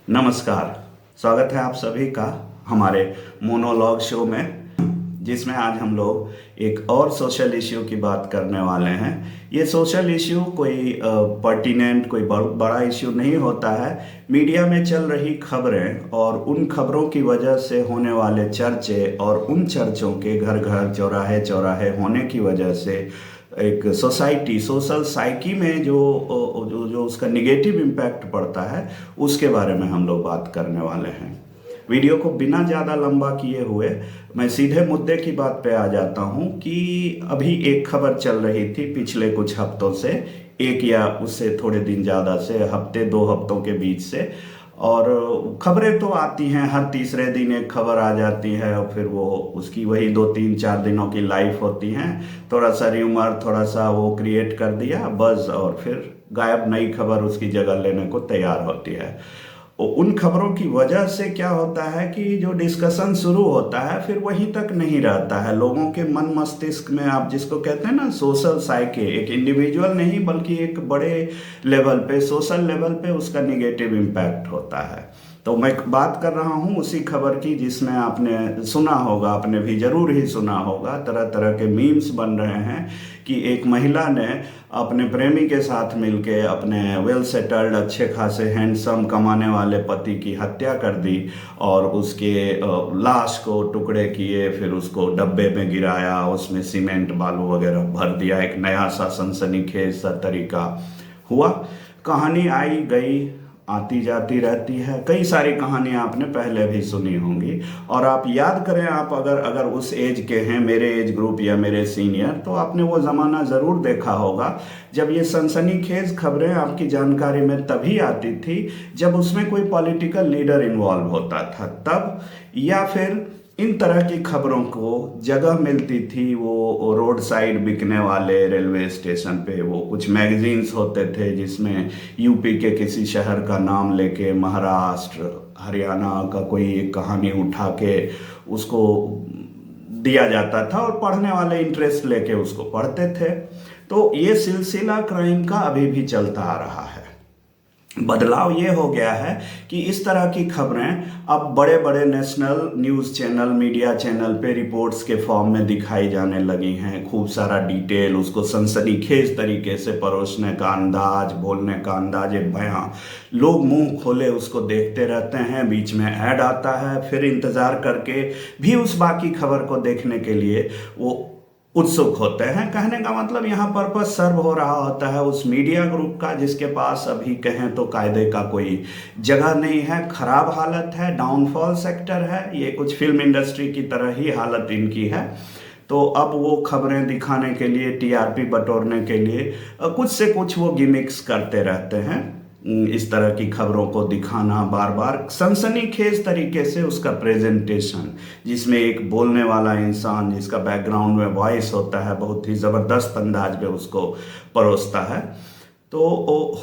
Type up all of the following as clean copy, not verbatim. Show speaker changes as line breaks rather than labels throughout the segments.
नमस्कार। स्वागत है आप सभी का हमारे मोनोलॉग शो में, जिसमें आज हम लोग एक और सोशल इश्यू की बात करने वाले हैं। ये सोशल इश्यू कोई पर्टिनेंट, कोई बड़ा इश्यू नहीं होता है। मीडिया में चल रही खबरें और उन खबरों की वजह से होने वाले चर्चे और उन चर्चों के घर घर, चौराहे चौराहे होने की वजह से एक सोसाइटी, सोशल साइकी में जो उसका निगेटिव इम्पैक्ट पड़ता है, उसके बारे में हम लोग बात करने वाले हैं। वीडियो को बिना ज़्यादा लंबा किए हुए मैं सीधे मुद्दे की बात पे आ जाता हूँ कि अभी एक खबर चल रही थी पिछले कुछ हफ्तों से, एक या उससे थोड़े दिन ज़्यादा से, हफ्ते दो हफ्तों के बीच से। और खबरें तो आती हैं, हर तीसरे दिन एक खबर आ जाती है और फिर वो उसकी वही 2 3 4 दिनों की लाइफ होती हैं। थोड़ा सा र्यूमर, थोड़ा सा वो क्रिएट कर दिया बस, और फिर गायब, नई खबर उसकी जगह लेने को तैयार होती है। उन खबरों की वजह से क्या होता है कि जो डिस्कशन शुरू होता है फिर वहीं तक नहीं रहता है। लोगों के मन मस्तिष्क में, आप जिसको कहते हैं ना सोशल साइके, एक इंडिविजुअल नहीं बल्कि एक बड़े लेवल पे, सोशल लेवल पे उसका निगेटिव इम्पैक्ट होता है। तो मैं बात कर रहा हूँ उसी खबर की जिसमें आपने सुना होगा, आपने भी जरूर ही सुना होगा, तरह तरह के मीम्स बन रहे हैं कि एक महिला ने अपने प्रेमी के साथ मिलके अपने वेल सेटल्ड, अच्छे खासे हैंडसम कमाने वाले पति की हत्या कर दी और उसके लाश को टुकड़े किए, फिर उसको डब्बे में गिराया, उसमें सीमेंट बालू वगैरह भर दिया। एक नया सा सनसनीखेज सा तरीका हुआ। कहानी आई गई, आती जाती रहती है। कई सारी कहानियां आपने पहले भी सुनी होंगी। और आप याद करें, आप अगर अगर उस एज के हैं, मेरे एज ग्रुप या मेरे सीनियर, तो आपने वो ज़माना ज़रूर देखा होगा जब ये सनसनीखेज खबरें आपकी जानकारी में तभी आती थी जब उसमें कोई पॉलिटिकल लीडर इन्वॉल्व होता था तब, या फिर इन तरह की खबरों को जगह मिलती थी वो रोड साइड बिकने वाले रेलवे स्टेशन पे। वो कुछ मैगजीन्स होते थे जिसमें यूपी के किसी शहर का नाम लेके महाराष्ट्र, हरियाणा का कोई एक कहानी उठा के उसको दिया जाता था और पढ़ने वाले इंटरेस्ट लेके उसको पढ़ते थे। तो ये सिलसिला क्राइम का अभी भी चलता आ रहा है। बदलाव ये हो गया है कि इस तरह की खबरें अब बड़े बड़े national news channel, media channel पे रिपोर्ट्स के फॉर्म में दिखाई जाने लगी हैं। खूब सारा डिटेल, उसको सनसनीखेज तरीके से परोसने का अंदाज, बोलने का अंदाज, एक बयां, लोग मुंह खोले उसको देखते रहते हैं। बीच में ऐड आता है, फिर इंतज़ार करके भी उस बाकी खबर को देखने के लिए वो उत्सुक होते हैं। कहने का मतलब यहाँ पर्पस सर्व हो रहा होता है उस मीडिया ग्रुप का जिसके पास अभी कहें तो कायदे का कोई जगह नहीं है, खराब हालत है, डाउनफॉल सेक्टर है। ये कुछ फिल्म इंडस्ट्री की तरह ही हालत इनकी है। तो अब वो खबरें दिखाने के लिए, टीआरपी बटोरने के लिए कुछ से कुछ वो गिमिक्स करते रहते हैं। इस तरह की खबरों को दिखाना, बार बार सनसनीखेज तरीके से उसका प्रेजेंटेशन, जिसमें एक बोलने वाला इंसान जिसका बैकग्राउंड में वॉइस होता है, बहुत ही ज़बरदस्त अंदाज में उसको परोसता है। तो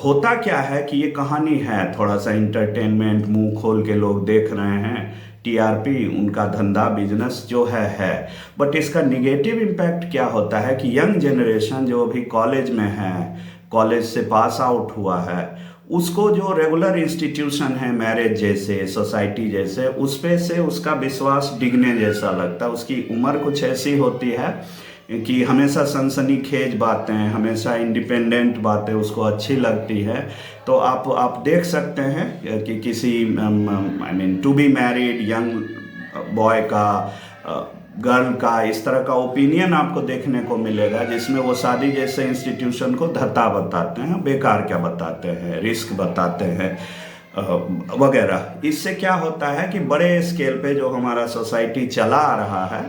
होता क्या है कि ये कहानी है थोड़ा सा इंटरटेनमेंट, मुंह खोल के लोग देख रहे हैं, टीआरपी उनका धंधा, बिजनेस जो है। बट इसका निगेटिव इम्पैक्ट क्या होता है कि यंग जनरेशन जो अभी कॉलेज में है, कॉलेज से पास आउट हुआ है, उसको जो रेगुलर इंस्टीट्यूशन है, मैरिज जैसे, सोसाइटी जैसे, उस पे से उसका विश्वास डिगने जैसा लगता है। उसकी उम्र कुछ ऐसी होती है कि हमेशा सनसनीखेज बातें, हमेशा इंडिपेंडेंट बातें उसको अच्छी लगती है। तो आप देख सकते हैं कि किसी I mean to be married young boy का, गर्ल का, इस तरह का ओपिनियन आपको देखने को मिलेगा जिसमें वो शादी जैसे इंस्टीट्यूशन को धत्ता बताते हैं, बेकार क्या बताते हैं, रिस्क बताते हैं वगैरह। इससे क्या होता है कि बड़े स्केल पे जो हमारा सोसाइटी चला आ रहा है,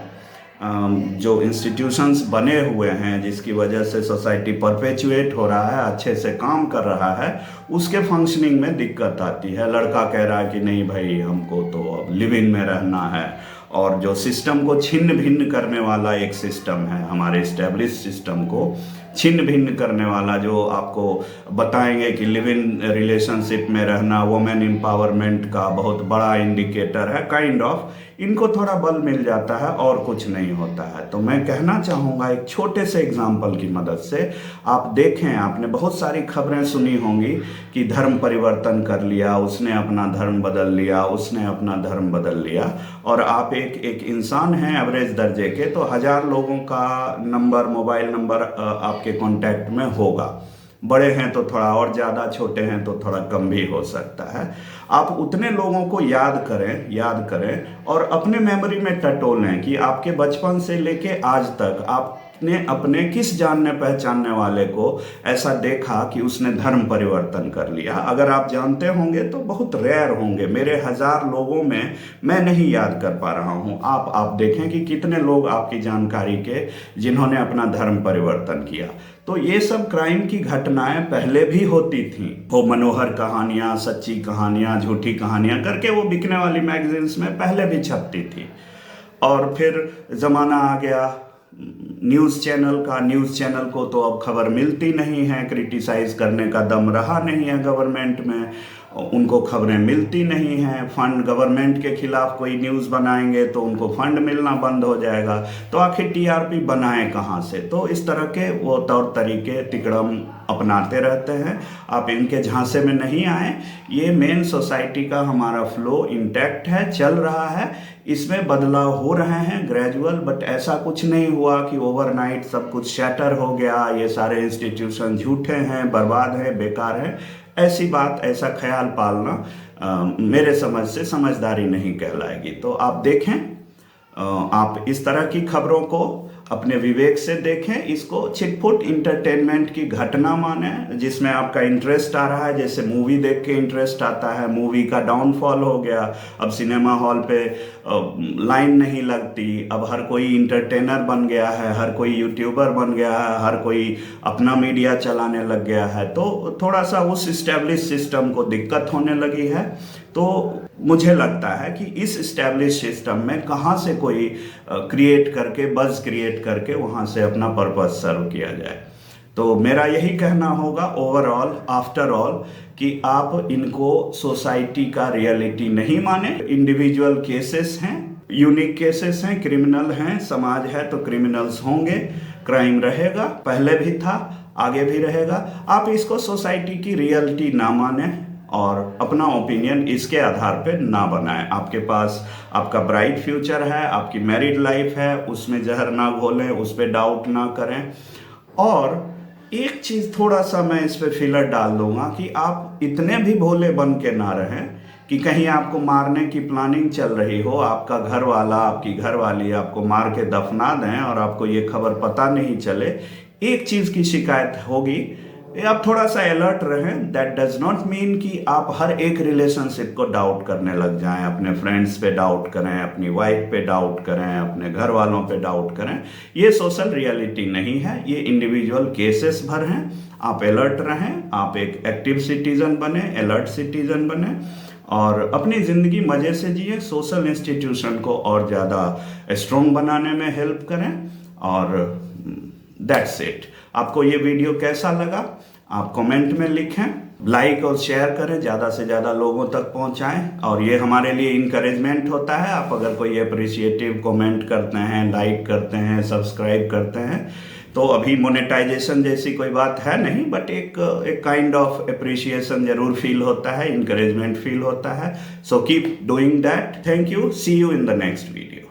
जो इंस्टीट्यूशंस बने हुए हैं जिसकी वजह से सोसाइटी परपेचुएट हो रहा है, अच्छे से काम कर रहा है, उसके फंक्शनिंग में दिक्कत आती है। लड़का कह रहा है कि नहीं भाई, हमको तो अब लिव इन में रहना है, और जो सिस्टम को छिन्न भिन्न करने वाला एक सिस्टम है, हमारे इस्टेब्लिश सिस्टम को, छिन्न भिन्न करने वाला, जो आपको बताएंगे कि लिव इन रिलेशनशिप में रहना वुमेन एम्पावरमेंट का बहुत बड़ा इंडिकेटर है, काइंड ऑफ, इनको थोड़ा बल मिल जाता है और कुछ नहीं होता है। तो मैं कहना चाहूँगा एक छोटे से एग्जाम्पल की मदद से, आप देखें, आपने बहुत सारी खबरें सुनी होंगी कि धर्म परिवर्तन कर लिया, उसने अपना धर्म बदल लिया, उसने अपना धर्म बदल लिया, और आप एक इंसान हैं एवरेज दर्जे के, तो 1000 लोगों का नंबर, मोबाइल नंबर आपके कॉन्टैक्ट में होगा। बड़े हैं तो थोड़ा और ज़्यादा, छोटे हैं तो थोड़ा कम भी हो सकता है। आप उतने लोगों को याद करें और अपने मेमोरी में टटोलें कि आपके बचपन से लेके आज तक आपने अपने किस जानने पहचानने वाले को ऐसा देखा कि उसने धर्म परिवर्तन कर लिया। अगर आप जानते होंगे तो बहुत रेयर होंगे। मेरे 1000 लोगों में मैं नहीं याद कर पा रहा हूँ। आप देखें कि कितने लोग आपकी जानकारी के जिन्होंने अपना धर्म परिवर्तन किया। तो ये सब क्राइम की घटनाएं पहले भी होती थीं। वो मनोहर कहानियाँ, सच्ची कहानियाँ, झूठी कहानियाँ करके वो बिकने वाली मैगजीन्स में पहले भी छपती थी। और फिर ज़माना आ गया न्यूज़ चैनल को तो अब खबर मिलती नहीं है, क्रिटिसाइज़ करने का दम रहा नहीं है गवर्नमेंट में, उनको खबरें मिलती नहीं हैं। फंड, गवर्नमेंट के खिलाफ कोई न्यूज़ बनाएंगे तो उनको फंड मिलना बंद हो जाएगा, तो आखिर टीआरपी बनाएं कहाँ से। तो इस तरह के वो तौर तरीके तिकड़म अपनाते रहते हैं। आप इनके झांसे में नहीं आए। ये मेन सोसाइटी का हमारा फ्लो इंटैक्ट है, चल रहा है, इसमें बदलाव हो रहे हैं ग्रेजुअल, बट ऐसा कुछ नहीं हुआ कि ओवरनाइट सब कुछ शैटर हो गया, ये सारे इंस्टीट्यूशन झूठे हैं, बर्बाद हैं, बेकार हैं। ऐसी बात, ऐसा ख्याल पालना मेरे समझ से समझदारी नहीं कहलाएगी। तो आप देखें, आप इस तरह की खबरों को अपने विवेक से देखें, इसको छिटपुट इंटरटेनमेंट की घटना माने जिसमें आपका इंटरेस्ट आ रहा है। जैसे मूवी देख के इंटरेस्ट आता है, मूवी का डाउनफॉल हो गया, अब सिनेमा हॉल पे लाइन नहीं लगती, अब हर कोई इंटरटेनर बन गया है, हर कोई यूट्यूबर बन गया है, हर कोई अपना मीडिया चलाने लग गया है, तो थोड़ा सा उस इस्टेब्लिश सिस्टम को दिक्कत होने लगी है। तो मुझे लगता है कि इस इस्टेब्लिश सिस्टम में कहाँ से कोई क्रिएट करके, बज़ क्रिएट करके वहाँ से अपना पर्पस सर्व किया जाए। तो मेरा यही कहना होगा ओवरऑल, आफ्टर ऑल, कि आप इनको सोसाइटी का रियलिटी नहीं माने। इंडिविजुअल केसेस हैं, यूनिक केसेस हैं, क्रिमिनल हैं, समाज है तो क्रिमिनल्स होंगे, क्राइम रहेगा, पहले भी था, आगे भी रहेगा। आप इसको सोसाइटी की रियलिटी ना माने और अपना ओपिनियन इसके आधार पे ना बनाएं। आपके पास आपका ब्राइट फ्यूचर है, आपकी मैरिड लाइफ है, उसमें जहर ना घोलें, उस पर डाउट ना करें। और एक चीज़ थोड़ा सा मैं इस पे फिलर डाल दूंगा कि आप इतने भी भोले बन के ना रहें कि कहीं आपको मारने की प्लानिंग चल रही हो, आपका घर वाला, आपकी घरवाली आपको मार के दफना दें और आपको ये खबर पता नहीं चले। एक चीज़ की शिकायत होगी, आप थोड़ा सा अलर्ट रहें। दैट डज नॉट मीन कि आप हर एक रिलेशनशिप को डाउट करने लग जाएं, अपने फ्रेंड्स पे डाउट करें, अपनी वाइफ पे डाउट करें, अपने घर वालों पे डाउट करें। ये सोशल रियलिटी नहीं है, ये इंडिविजुअल केसेस भर हैं। आप अलर्ट रहें, आप एक एक्टिव सिटीजन बने, अलर्ट सिटीजन बने और अपनी ज़िंदगी मज़े से जिए। सोशल इंस्टीट्यूशन को और ज़्यादा स्ट्रॉन्ग बनाने में हेल्प करें। और दैट्स इट। आपको ये वीडियो कैसा लगा आप कमेंट में लिखें, लाइक और शेयर करें, ज़्यादा से ज़्यादा लोगों तक पहुंचाएं। और ये हमारे लिए इंकरेजमेंट होता है। आप अगर कोई अप्रिशिएटिव कमेंट करते हैं, लाइक करते हैं, सब्सक्राइब करते हैं, तो अभी मोनेटाइजेशन जैसी कोई बात है नहीं, बट एक काइंड ऑफ अप्रिशिएशन जरूर फील होता है, इंकरेजमेंट फील होता है। So keep doing that. Thank you, see you in the next video.